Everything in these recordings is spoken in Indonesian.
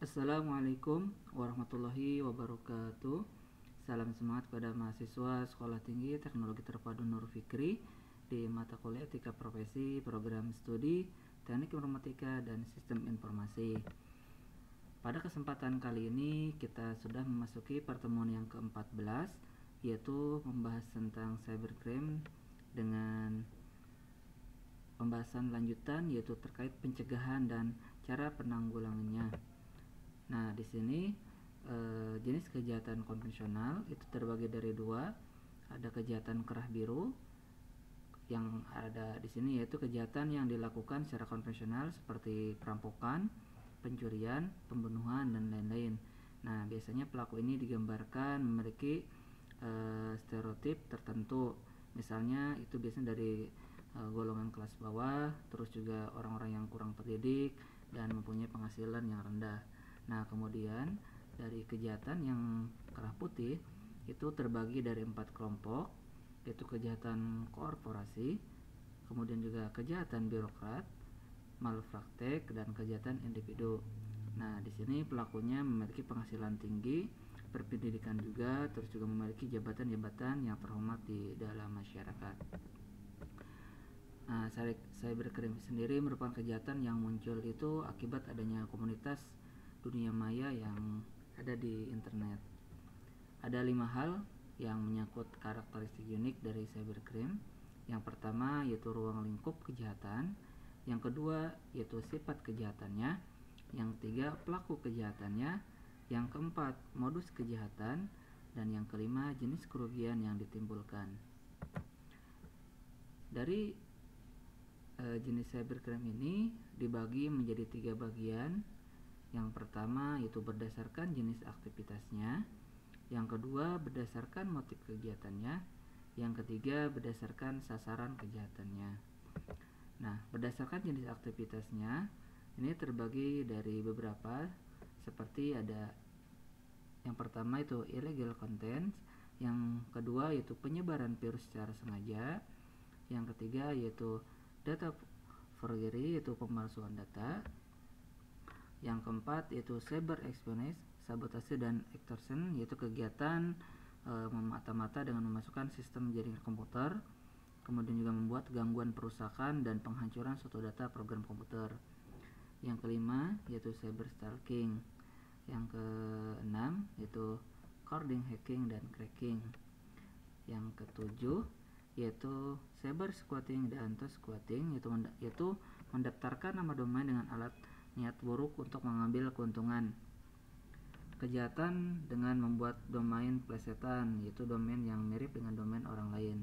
Assalamualaikum warahmatullahi wabarakatuh. Salam semangat pada mahasiswa Sekolah Tinggi Teknologi Terpadu Nur Fikri di mata kuliah Etika Profesi Program Studi Teknik Informatika dan Sistem Informasi. Pada kesempatan kali ini kita sudah memasuki pertemuan yang ke-14, yaitu membahas tentang cybercrime dengan pembahasan lanjutan, yaitu terkait pencegahan dan cara penanggulangannya. Nah, di sini jenis kejahatan konvensional itu terbagi dari dua. Ada kejahatan kerah biru yang ada di sini, yaitu kejahatan yang dilakukan secara konvensional seperti perampokan, pencurian, pembunuhan, dan lain-lain. Nah, biasanya pelaku ini digambarkan memiliki stereotip tertentu. Misalnya itu biasanya dari golongan kelas bawah, terus juga orang-orang yang kurang terdidik dan mempunyai penghasilan yang rendah. Nah, kemudian dari kejahatan yang kerah putih itu terbagi dari 4 kelompok, yaitu kejahatan korporasi, kemudian juga kejahatan birokrat, malpraktek, dan kejahatan individu. Nah, di sini pelakunya memiliki penghasilan tinggi, berpendidikan juga, terus juga memiliki jabatan-jabatan yang terhormat di dalam masyarakat. Nah, cybercrime sendiri merupakan kejahatan yang muncul itu akibat adanya komunitas dunia maya yang ada di internet. Ada 5 hal yang menyangkut karakteristik unik dari cybercrime. Yang pertama yaitu ruang lingkup kejahatan, yang kedua yaitu sifat kejahatannya, yang ketiga pelaku kejahatannya, yang keempat modus kejahatan, dan yang kelima jenis kerugian yang ditimbulkan. Dari jenis cybercrime ini dibagi menjadi 3 bagian. Yang pertama yaitu berdasarkan jenis aktivitasnya, yang kedua berdasarkan motif kegiatannya, yang ketiga berdasarkan sasaran kejahatannya. Nah, berdasarkan jenis aktivitasnya ini terbagi dari beberapa, seperti ada yang pertama itu illegal content, yang kedua yaitu penyebaran virus secara sengaja, yang ketiga yaitu data forgery, yaitu pemalsuan data, yang keempat yaitu cyber espionage, sabotase dan extortion, yaitu kegiatan memata-mata dengan memasukkan sistem jaringan komputer, kemudian juga membuat gangguan perusakan dan penghancuran suatu data program komputer. Yang kelima yaitu cyber stalking, yang keenam yaitu coding hacking dan cracking, yang ketujuh yaitu cyber squatting dan toast squatting, yaitu mendaftarkan nama domain dengan alat niat buruk untuk mengambil keuntungan. Kejahatan dengan membuat domain plesetan, yaitu domain yang mirip dengan domain orang lain.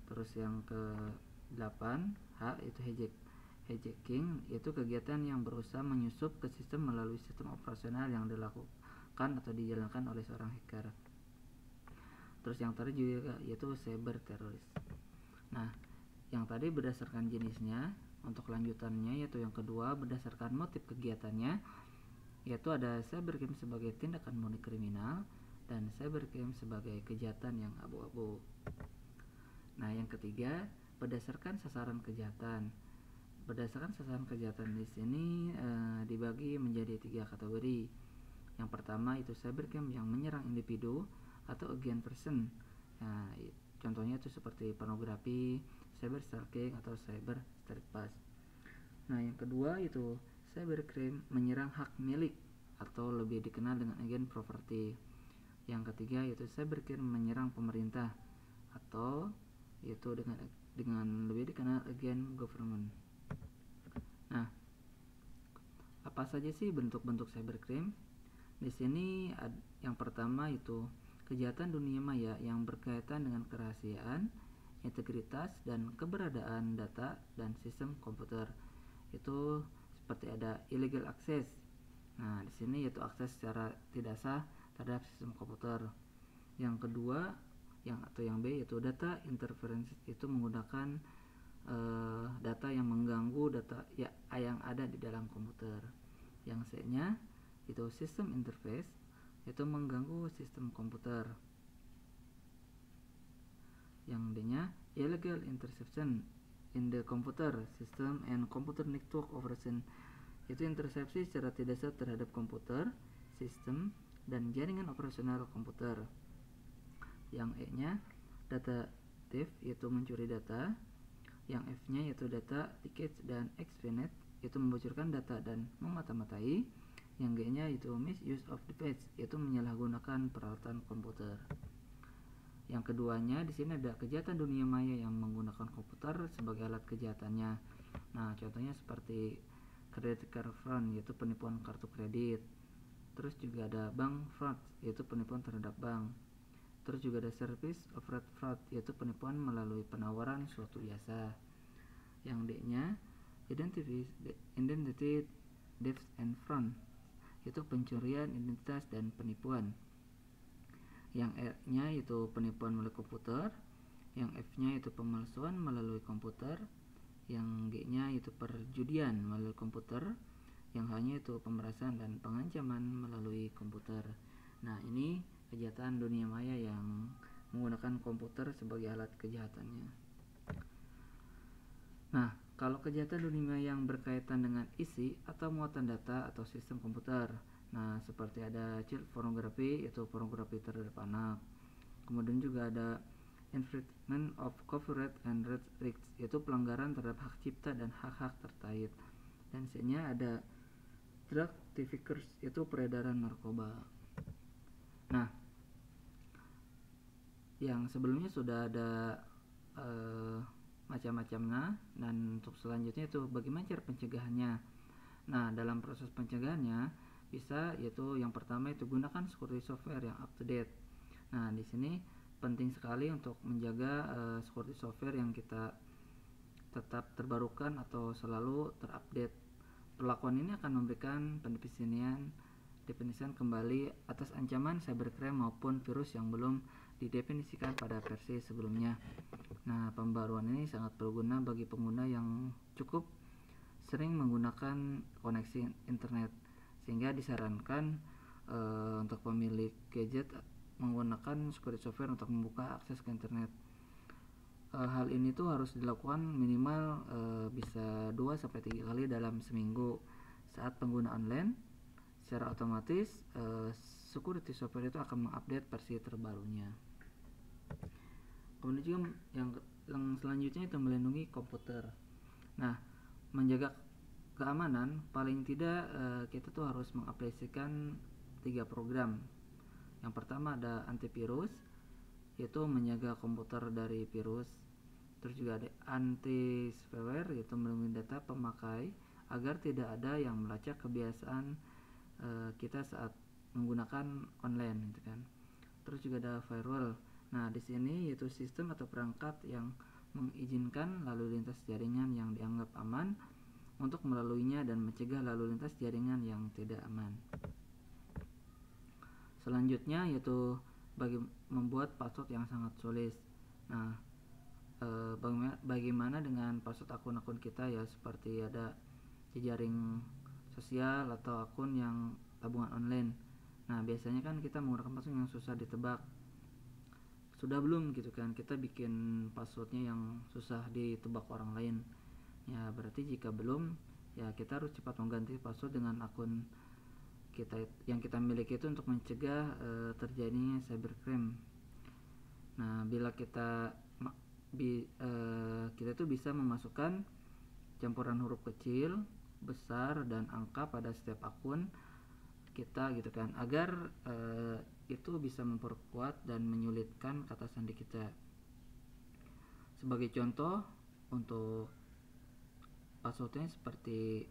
Terus yang ke-8 itu hijacking, yaitu kegiatan yang berusaha menyusup ke sistem melalui sistem operasional yang dilakukan atau dijalankan oleh seorang hacker. Terus yang tadi juga yaitu cyber teroris. Nah, yang tadi berdasarkan jenisnya. Untuk lanjutannya yaitu yang kedua berdasarkan motif kegiatannya, yaitu ada cybercrime sebagai tindakan murni kriminal dan cybercrime sebagai kejahatan yang abu-abu. Nah, yang ketiga berdasarkan sasaran kejahatan. Berdasarkan sasaran kejahatan di sini dibagi menjadi 3 kategori. Yang pertama itu cybercrime yang menyerang individu atau agent person. Nah, contohnya itu seperti pornografi, cyber stalking, atau cyber street pass. Nah, yang kedua itu cybercrime menyerang hak milik atau lebih dikenal dengan agent property. Yang ketiga yaitu cybercrime menyerang pemerintah atau yaitu dengan lebih dikenal agent government. Nah, apa saja sih bentuk-bentuk cybercrime? Di sini yang pertama itu kejahatan dunia maya yang berkaitan dengan kerahasiaan, integritas, dan keberadaan data dan sistem komputer. Itu seperti ada illegal access. Nah, di sini yaitu akses secara tidak sah terhadap sistem komputer. Yang kedua, yang B yaitu data interference, itu menggunakan data yang mengganggu data yang ada di dalam komputer. Yang C-nya itu system interface, itu mengganggu sistem komputer. Yang D-nya illegal interception in the computer system and computer network operation, itu intersepsi secara tidak sah terhadap komputer, sistem, dan jaringan operasional komputer. Yang E-nya data thief, yaitu mencuri data. Yang F-nya yaitu data leakage dan explained, yaitu membocorkan data dan memata-matai. Yang G-nya yaitu misuse of device, yaitu menyalahgunakan peralatan komputer. Yang keduanya di sini ada kejahatan dunia maya yang menggunakan komputer sebagai alat kejahatannya. Nah, contohnya seperti credit card fraud, yaitu penipuan kartu kredit. Terus juga ada bank fraud, yaitu penipuan terhadap bank. Terus juga ada service offered fraud, yaitu penipuan melalui penawaran suatu jasa. Yang D-nya identity theft and fraud, yaitu pencurian identitas dan penipuan. Yang E-nya yaitu penipuan melalui komputer. Yang F-nya yaitu pemalsuan melalui komputer. Yang G-nya yaitu perjudian melalui komputer. Yang H-nya itu pemerasan dan pengancaman melalui komputer. Nah, ini kejahatan dunia maya yang menggunakan komputer sebagai alat kejahatannya. Nah, kalau kejahatan dunia maya yang berkaitan dengan isi atau muatan data atau sistem komputer, nah seperti ada child pornography, yaitu pornografi terhadap anak. Kemudian juga ada infringement of copyright and rights, yaitu pelanggaran terhadap hak cipta dan hak-hak terkait. Dan C-nya ada drug traffickers, yaitu peredaran narkoba. Nah, yang sebelumnya sudah ada macam-macamnya, dan untuk selanjutnya itu bagaimana cara pencegahannya. Nah, dalam proses pencegahannya bisa, yaitu yang pertama itu gunakan security software yang up to date. Nah, di sini penting sekali untuk menjaga security software yang kita tetap terbarukan atau selalu terupdate. Perlakuan ini akan memberikan definisian kembali atas ancaman cybercrime maupun virus yang belum didefinisikan pada versi sebelumnya. Nah, pembaruan ini sangat berguna bagi pengguna yang cukup sering menggunakan koneksi internet, sehingga disarankan untuk pemilik gadget menggunakan security software untuk membuka akses ke internet. Hal ini tuh harus dilakukan minimal bisa 2-3 kali dalam seminggu. Saat pengguna online, secara otomatis security software itu akan mengupdate versi terbarunya. Kemudian juga yang selanjutnya itu melindungi komputer. Nah, menjaga keamanan paling tidak kita tuh harus mengaplikasikan 3 program. Yang pertama ada antivirus, yaitu menjaga komputer dari virus. Terus juga ada anti spyware, yaitu melindungi data pemakai agar tidak ada yang melacak kebiasaan kita saat menggunakan online, gitu kan. Terus juga ada firewall. Nah, di sini yaitu sistem atau perangkat yang mengizinkan lalu lintas jaringan yang dianggap aman untuk melaluinya dan mencegah lalu lintas jaringan yang tidak aman. Selanjutnya yaitu membuat password yang sangat sulit. Nah, bagaimana dengan password akun-akun kita ya, seperti ada jejaring sosial atau akun yang tabungan online. Nah, biasanya kan kita menggunakan password yang susah ditebak. Sudah belum gitu kan kita bikin passwordnya yang susah ditebak orang lain. Ya, berarti jika belum, ya kita harus cepat mengganti password dengan akun kita yang kita miliki itu untuk mencegah terjadinya cybercrime. Nah, bila kita itu bisa memasukkan campuran huruf kecil, besar, dan angka pada setiap akun kita gitu kan, agar itu bisa memperkuat dan menyulitkan kata sandi kita. Sebagai contoh untuk passwordnya seperti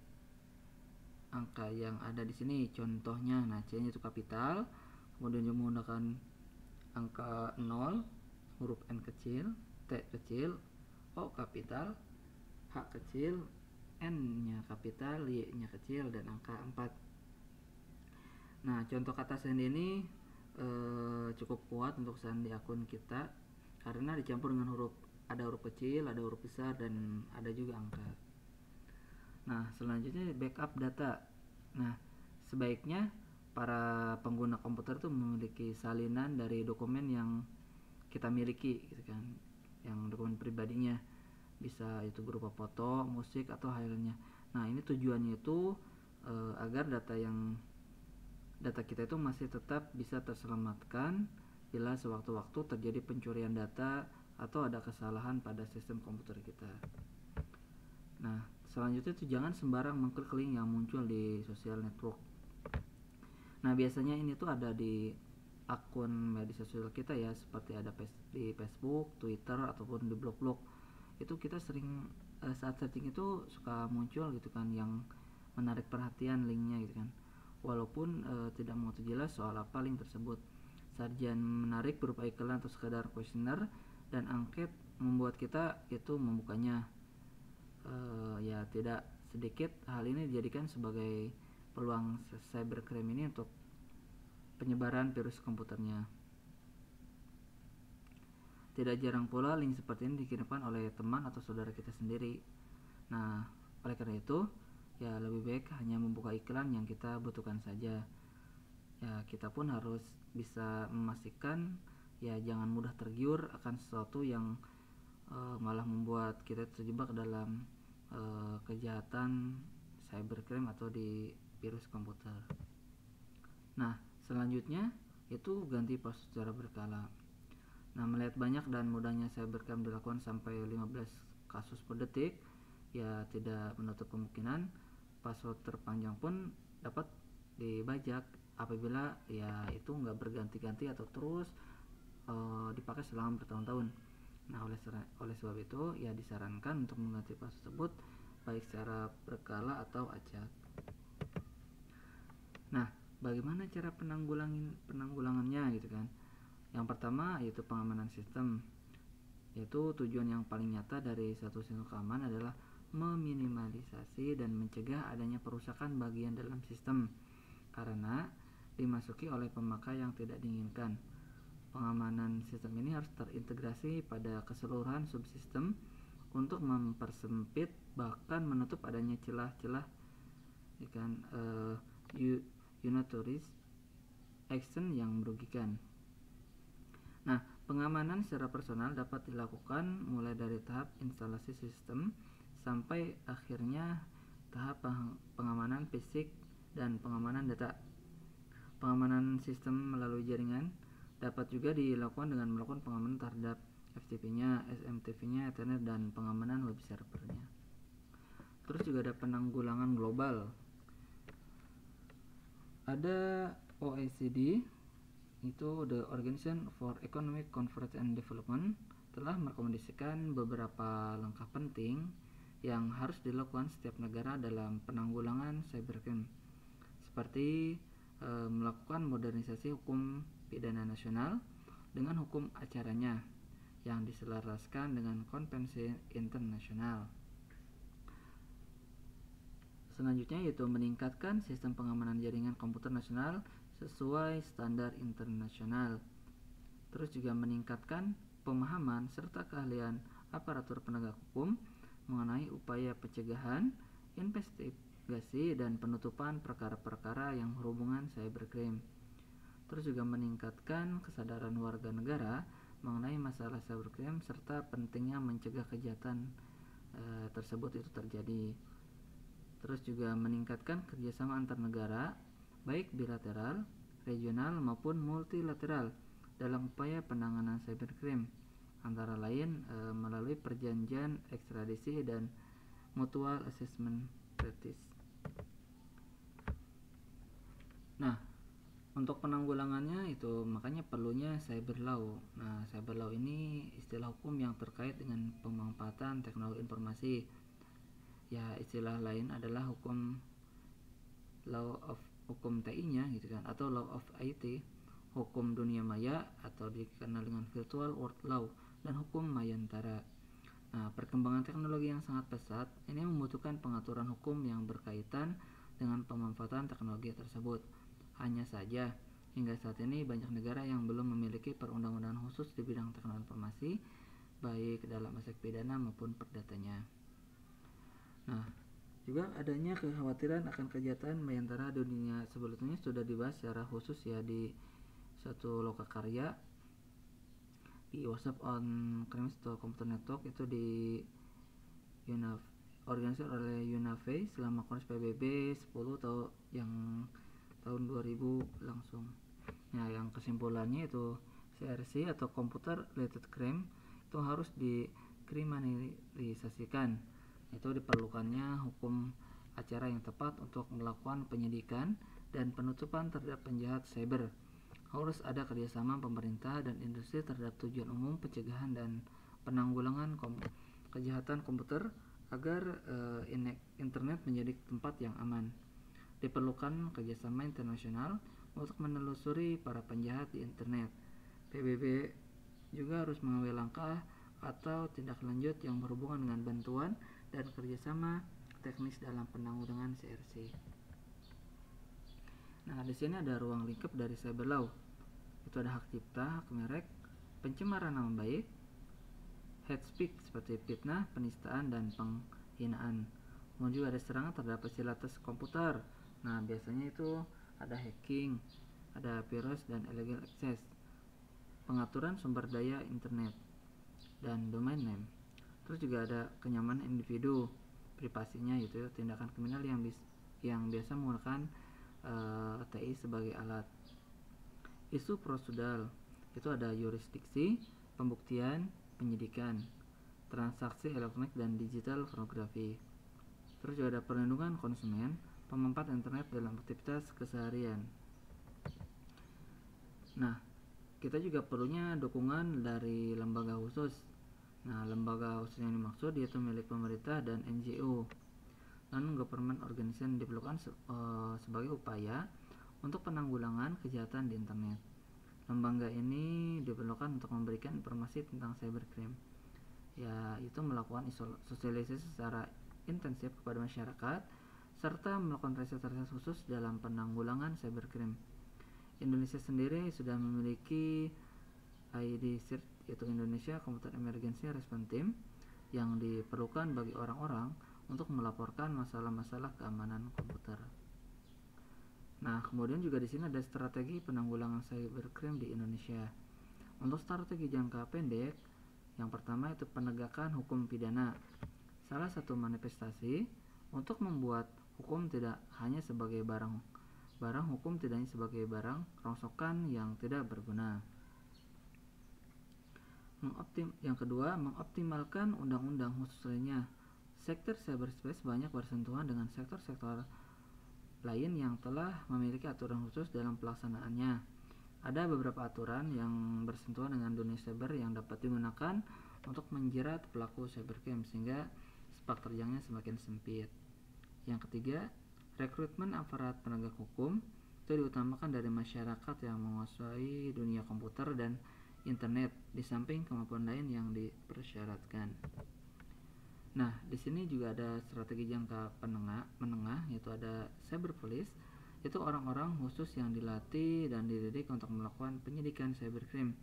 angka yang ada di sini contohnya. Nah, C-nya itu kapital, kemudian dia menggunakan angka 0, huruf N kecil, T kecil, O kapital, H kecil, N-nya kapital, Y-nya kecil, dan angka 4. Nah, contoh kata sandi ini cukup kuat untuk sandi akun kita karena dicampur dengan ada huruf kecil, ada huruf besar, dan ada juga angka. Nah, selanjutnya backup data. Nah, sebaiknya para pengguna komputer itu memiliki salinan dari dokumen yang kita miliki gitu kan, yang dokumen pribadinya, bisa itu berupa foto, musik, atau hal lainnya. Nah, ini tujuannya itu agar data kita itu masih tetap bisa terselamatkan bila sewaktu-waktu terjadi pencurian data atau ada kesalahan pada sistem komputer kita. Nah, selanjutnya itu jangan sembarang mengklik link yang muncul di social network. Nah, biasanya ini tuh ada di akun media sosial kita ya, seperti ada di Facebook, Twitter, ataupun di blog-blog. Itu kita sering saat searching itu suka muncul gitu kan yang menarik perhatian linknya gitu kan. Walaupun tidak mengerti jelas soal apa link tersebut. Sajian menarik berupa iklan atau sekadar kuesioner dan angket membuat kita itu membukanya. Ya tidak sedikit hal ini dijadikan sebagai peluang cybercrime ini untuk penyebaran virus komputernya. Tidak jarang pula link seperti ini dikirimkan oleh teman atau saudara kita sendiri. Nah, oleh karena itu, ya lebih baik hanya membuka iklan yang kita butuhkan saja. Ya, kita pun harus bisa memastikan ya jangan mudah tergiur akan sesuatu yang malah membuat kita terjebak dalam kejahatan cybercrime atau di virus komputer. Nah, selanjutnya itu ganti password secara berkala. Nah, melihat banyak dan mudahnya cybercrime dilakukan sampai 15 kasus per detik, ya tidak menutup kemungkinan password terpanjang pun dapat dibajak apabila ya itu nggak berganti-ganti atau terus dipakai selama bertahun-tahun. Nah, oleh sebab itu ya disarankan untuk mengganti password tersebut baik secara berkala atau acak. Nah, bagaimana cara penanggulangannya gitu kan? Yang pertama yaitu pengamanan sistem, yaitu tujuan yang paling nyata dari satu sistem keamanan adalah meminimalisasi dan mencegah adanya perusakan bagian dalam sistem karena dimasuki oleh pemakai yang tidak diinginkan. Pengamanan sistem ini harus terintegrasi pada keseluruhan subsistem untuk mempersempit bahkan menutup adanya celah-celah unitary action yang merugikan. Nah, pengamanan secara personal dapat dilakukan mulai dari tahap instalasi sistem sampai akhirnya tahap pengamanan fisik dan pengamanan data. Pengamanan sistem melalui jaringan dapat juga dilakukan dengan melakukan pengamanan terhadap FTP-nya, SMTP-nya, Ethernet, dan pengamanan web servernya. Terus juga ada penanggulangan global. Ada OECD, itu the Organization for Economic Cooperation and Development, telah merekomendasikan beberapa langkah penting yang harus dilakukan setiap negara dalam penanggulangan cybercrime, seperti melakukan modernisasi hukum pidana nasional dengan hukum acaranya yang diselaraskan dengan konvensi internasional. Selanjutnya yaitu meningkatkan sistem pengamanan jaringan komputer nasional sesuai standar internasional. Terus juga meningkatkan pemahaman serta keahlian aparatur penegak hukum mengenai upaya pencegahan, investigasi, dan penutupan perkara-perkara yang berhubungan cybercrime. Terus juga meningkatkan kesadaran warga negara mengenai masalah cybercrime serta pentingnya mencegah kejahatan tersebut itu terjadi. Terus juga meningkatkan kerjasama antar negara baik bilateral, regional maupun multilateral dalam upaya penanganan cybercrime, antara lain melalui perjanjian ekstradisi dan mutual assessment treaties. Nah, untuk penanggulangannya itu makanya perlunya cyber law. Nah, cyber law ini istilah hukum yang terkait dengan pemanfaatan teknologi informasi. Ya, istilah lain adalah hukum TI-nya gitu kan, atau law of IT, hukum dunia maya atau dikenal dengan virtual world law, dan hukum mayantara. Nah, perkembangan teknologi yang sangat pesat ini membutuhkan pengaturan hukum yang berkaitan dengan pemanfaatan teknologi tersebut. Hanya saja hingga saat ini banyak negara yang belum memiliki perundang-undangan khusus di bidang teknologi informasi baik dalam aspek pidana maupun perdatanya. Nah, juga adanya kekhawatiran akan kejahatan mayantara dunia sebelumnya sudah dibahas secara khusus ya di satu lokakarya di WhatsApp on Crimes to Computer Network, itu di diorganisir oleh UNAVE selama Kongres PBB 10 atau yang tahun 2000 langsung. Nah, yang kesimpulannya itu CRC atau Computer Related Crime itu harus dikriminalisasikan. Itu diperlukannya hukum acara yang tepat untuk melakukan penyidikan dan penutupan terhadap penjahat cyber. Harus ada kerjasama pemerintah dan industri terhadap tujuan umum pencegahan dan penanggulangan kejahatan komputer agar internet menjadi tempat yang aman. Diperlukan kerjasama internasional untuk menelusuri para penjahat di internet. PBB juga harus mengambil langkah atau tindak lanjut yang berhubungan dengan bantuan dan kerjasama teknis dalam penanggulangan CRC. Nah, di sini ada ruang lingkup dari cyber law. Itu ada hak cipta, hak merek, pencemaran nama baik, hate speech seperti fitnah, penistaan, dan penghinaan. Kemudian juga ada serangan terhadap fasilitas komputer. Nah, biasanya itu ada hacking, ada virus dan illegal access, pengaturan sumber daya internet, dan domain name. Terus juga ada kenyamanan individu, privasinya, yaitu tindakan kriminal yang biasa menggunakan TI sebagai alat. Isu prosedural itu ada yurisdiksi, pembuktian, penyidikan, transaksi elektronik dan digital pornografi. Terus juga ada perlindungan konsumen, pemanfaat internet dalam aktivitas keseharian. Nah, kita juga perlunya dukungan dari lembaga khusus. Nah, lembaga khusus yang dimaksud yaitu milik pemerintah dan NGO. Non-government organization diperlukan sebagai upaya untuk penanggulangan kejahatan di internet. Lembaga ini diperlukan untuk memberikan informasi tentang cybercrime, yaitu melakukan sosialisasi secara intensif kepada masyarakat serta melakukan riset khusus dalam penanggulangan cybercrime. Indonesia sendiri sudah memiliki IDCIRT, yaitu Indonesia Computer Emergency Response Team, yang diperlukan bagi orang-orang untuk melaporkan masalah-masalah keamanan komputer. Nah, kemudian juga di sini ada strategi penanggulangan cybercrime di Indonesia. Untuk strategi jangka pendek, yang pertama itu penegakan hukum pidana. Salah satu manifestasi untuk membuat hukum tidak hanya sebagai barang hukum tidak hanya sebagai barang rongsokan yang tidak berguna. Yang kedua, mengoptimalkan undang-undang khusus lainnya. Sektor cyberspace banyak bersentuhan dengan sektor-sektor lain yang telah memiliki aturan khusus dalam pelaksanaannya. Ada beberapa aturan yang bersentuhan dengan dunia cyber yang dapat digunakan untuk menjerat pelaku cybercrime sehingga sepak terjangnya semakin sempit. Yang ketiga, rekrutmen aparat penegak hukum itu diutamakan dari masyarakat yang menguasai dunia komputer dan internet di samping kemampuan lain yang dipersyaratkan. Nah, di sini juga ada strategi jangka menengah, yaitu ada cyber police, itu orang-orang khusus yang dilatih dan dididik untuk melakukan penyidikan cybercrime.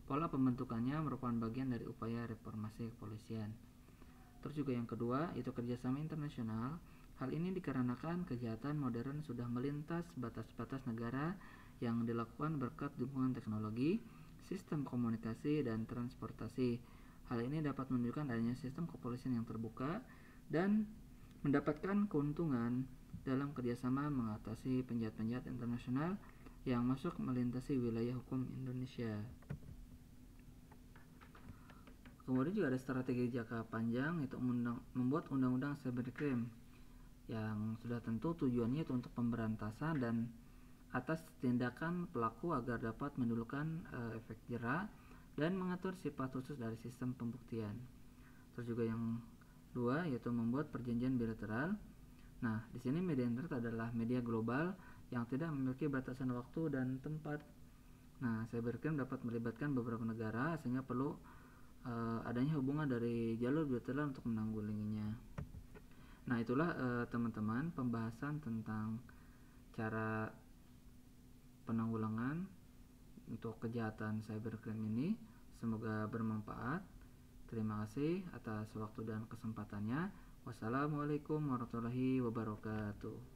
Pola pembentukannya merupakan bagian dari upaya reformasi kepolisian. Terus juga yang kedua, itu kerjasama internasional. Hal ini dikarenakan kejahatan modern sudah melintas batas-batas negara yang dilakukan berkat dukungan teknologi, sistem komunikasi, dan transportasi. Hal ini dapat menunjukkan adanya sistem kepolisian yang terbuka dan mendapatkan keuntungan dalam kerjasama mengatasi penjahat-penjahat internasional yang masuk melintasi wilayah hukum Indonesia. Kemudian juga ada strategi jangka panjang, yaitu membuat undang-undang cybercrime yang sudah tentu tujuannya itu untuk pemberantasan dan atas tindakan pelaku agar dapat menimbulkan efek jera dan mengatur sifat khusus dari sistem pembuktian. Terus juga yang dua, yaitu membuat perjanjian bilateral. Nah, di sini media internet adalah media global yang tidak memiliki batasan waktu dan tempat. Nah, cybercrime dapat melibatkan beberapa negara sehingga perlu adanya hubungan dari jalur bilateral untuk menanggulanginya. Nah, itulah teman-teman pembahasan tentang cara penanggulangan untuk kejahatan cybercrime ini. Semoga bermanfaat. Terima kasih atas waktu dan kesempatannya. Wassalamualaikum warahmatullahi wabarakatuh.